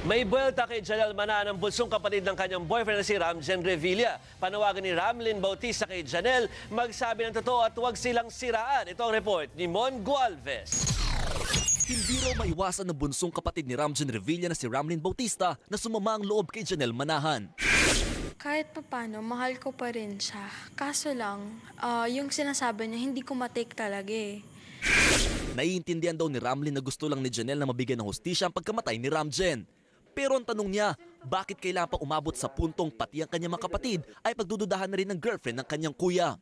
May buwelta kay Janelle Manan ang bulsong kapatid ng kanyang boyfriend na si Ramjen Revilla. Panawagan ni Ramlin Bautista kay Janelle, magsabi ng totoo at huwag silang siraan. Ito ang report ni Mon Gualvez. Hindi raw maiwasan ng bunsong kapatid ni Ramjen Revilla na si Ramlin Bautista na sumama ang loob kay Janelle Manahan. Kahit papano, mahal ko pa rin siya. Kaso lang, yung sinasabi niya, hindi ko matake talaga eh. Naiintindihan daw ni Ramlin na gusto lang ni Janelle na mabigyan ng hustisya ang pagkamatay ni Ramjen. Pero ang tanong niya, bakit kailangan pa umabot sa puntong pati ang kanyang mga kapatid ay pagdududahan na rin ng girlfriend ng kanyang kuya?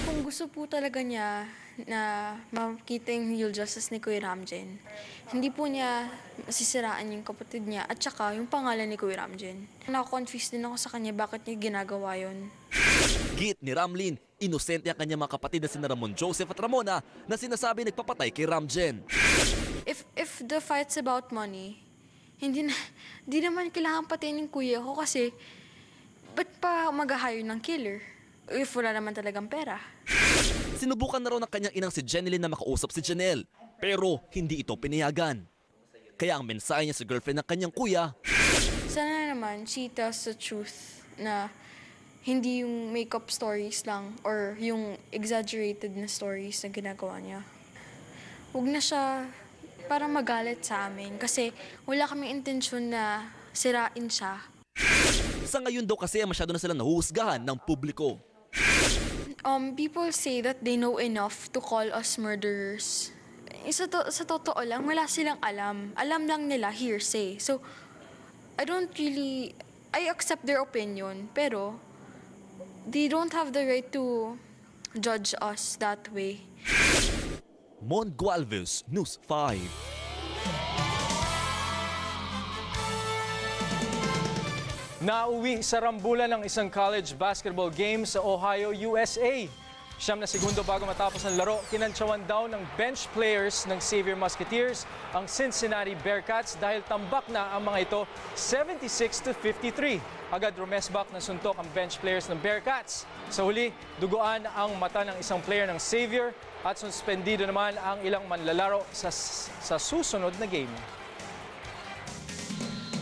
Kung gusto po talaga niya na makita yung real justice ni Kuya Ramjen, hindi po niya masisiraan yung kapatid niya at saka yung pangalan ni Kuya Ramjen. Nako-confuse din ako sa kanya bakit niya ginagawa yun. Git ni Ramlin, inosente ang kanyang mga kapatid na sina Ramon Joseph at Ramona na sinasabi nagpapatay kay Ramjen. If the fight's about money, hindi naman kailangan patayin ng kuya ko kasi ba't pa mag-hire ng killer if wala naman talagang pera? Sinubukan na raw ng kanyang inang si Jeneline na makausap si Janelle, pero hindi ito pinayagan. Kaya ang mensahe niya sa girlfriend ng kanyang kuya, Sana naman she tells the truth na hindi yung makeup stories lang or yung exaggerated na stories na ginagawa niya. Huwag na siya para magalit sa amin kasi wala kaming intensyon na sirain siya. sa ngayon daw kasi masyado na silang nahuhusgahan ng publiko. People say that they know enough to call us murderers. Sa totoo lang, wala silang alam. Alam lang nila, hearsay. So, I accept their opinion, pero they don't have the right to judge us that way. Mon Gualvez, News 5. Nauwi sa rambulan ng isang college basketball game sa Ohio, USA. Siyam na segundo bago matapos ang laro, kinantsawan daw ng bench players ng Xavier Musketeers ang Cincinnati Bearcats dahil tambak na ang mga ito 76-53. Agad rumesbak na suntok ang bench players ng Bearcats. Sa huli, duguan ang mata ng isang player ng Xavier at suspendido naman ang ilang manlalaro sa susunod na game.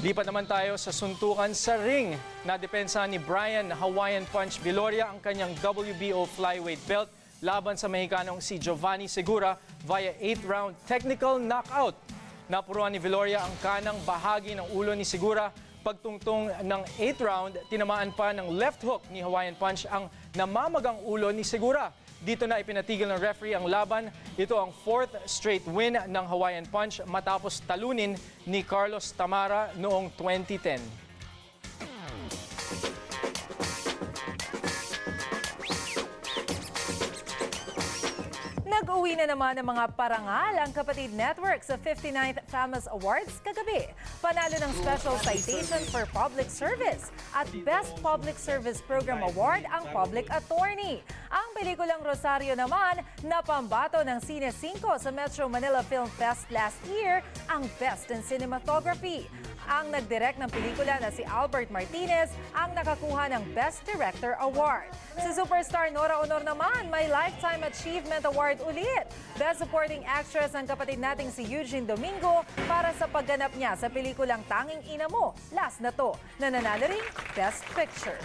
Lipat naman tayo sa suntukan sa ring. Nadepensa ni Brian Hawaiian Punch Viloria ang kanyang WBO flyweight belt laban sa Mexicanong si Giovanni Segura via 8th-round technical knockout. Napuruan ni Viloria ang kanang bahagi ng ulo ni Segura. Pagtungtong ng 8th round, tinamaan pa ng left hook ni Hawaiian Punch ang namamagang ulo ni Segura. Dito na ipinatigil ng referee ang laban. Ito ang 4th straight win ng Hawaiian Punch matapos talunin ni Carlos Tamara noong 2010. Nag-uwi na naman ng mga parangal ang Kapatid Network sa 59th FAMAS Awards kagabi. Panalo ng Special Citation for Public Service at Best Public Service Program Award ang Public Attorney. Ang pelikulang Rosario naman napambato ng Cine 5 sa Metro Manila Film Fest last year ang Best in Cinematography. Ang nagdirect ng pelikula na si Albert Martinez ang nakakuha ng Best Director Award. Si superstar Nora Honor naman may Lifetime Achievement Award ulit. Best Supporting Actress ang kapatid nating si Eugene Domingo para sa pagganap niya sa pelikulang Tanging Ina Mo, Last na to, na nanalo ring Best Picture.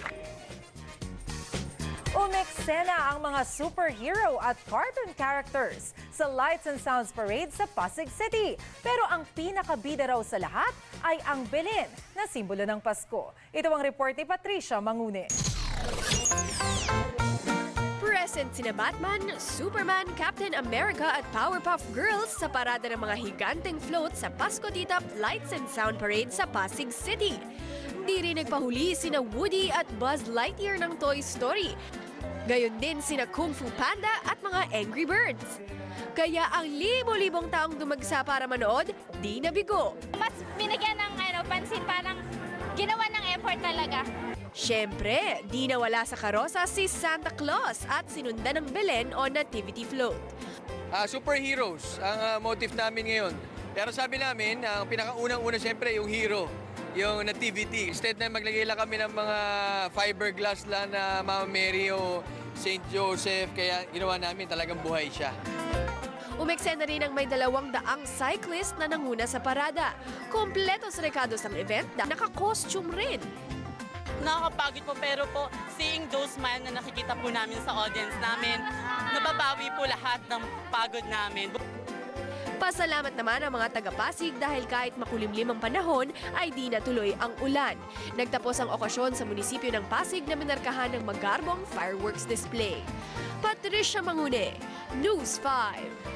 Umeksena ang mga superhero at cartoon characters sa Lights and Sounds Parade sa Pasig City. Pero ang pinakabida raw sa lahat ay ang Belen na simbolo ng Pasko. Ito ang report ni Patricia Mangune. Present sina Batman, Superman, Captain America at Powerpuff Girls sa parada ng mga higanteng float sa Pasko Titap Lights and Sound Parade sa Pasig City. Di rin nagpahuli sina Woody at Buzz Lightyear ng Toy Story. Gayon din sina Kung Fu Panda at mga Angry Birds. Kaya ang libo-libong taong dumagsa para manood, di nabigo. Mas binigyan ng pansin, parang ginawa ng effort talaga. Siyempre, di nawala sa karosa si Santa Claus at sinundan ng Belen o Nativity Float. Superheroes ang motif namin ngayon. Pero sabi namin, ang pinakaunang-una siyempre yung hero, yung nativity. Instead na maglagay lang kami ng mga fiberglass lang na Mama Mary o St. Joseph, kaya ginawa namin talagang buhay siya. Umeksena rin ang may 200 cyclist na nanguna sa parada. Kompletos recados ang event na naka-costume rin. Nakakapagod po, pero po seeing those smile na nakikita po namin sa audience namin, nababawi po lahat ng pagod namin. Pasalamat naman ang mga taga-Pasig dahil kahit makulimlim ang panahon ay di natuloy ang ulan. Nagtapos ang okasyon sa munisipyo ng Pasig na minarkahan ng magarbong fireworks display. Patricia Mangune, News 5.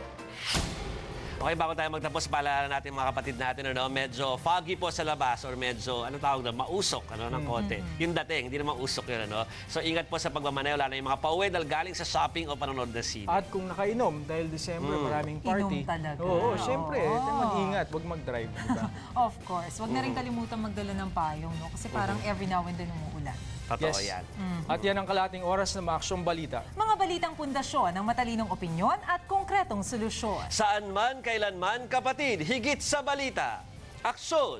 Okay, bago tayo magtapos, paalala natin mga kapatid natin, medyo foggy po sa labas or medyo, tawag na, mausok ng konti. Yung dating, hindi naman usok yun, So, ingat po sa pagmamaneho, lalo yung mga pauwi dahil galing sa shopping o panonood na sine. At kung nakainom, dahil December, maraming party. Inom talaga. Oo, syempre. Mag-ingat, wag mag-drive. Diba? Of course. Huwag na rin kalimutan magdala ng payong, no? Kasi parang every now and then umuulan. Totoo yan. At yan ang kalating oras ng Maaksyong Balita. Mga balitang pundasyon ng matalinong opinyon at konkretong solusyon. Saan man, kailanman, kapatid, higit sa balita. Aksyon!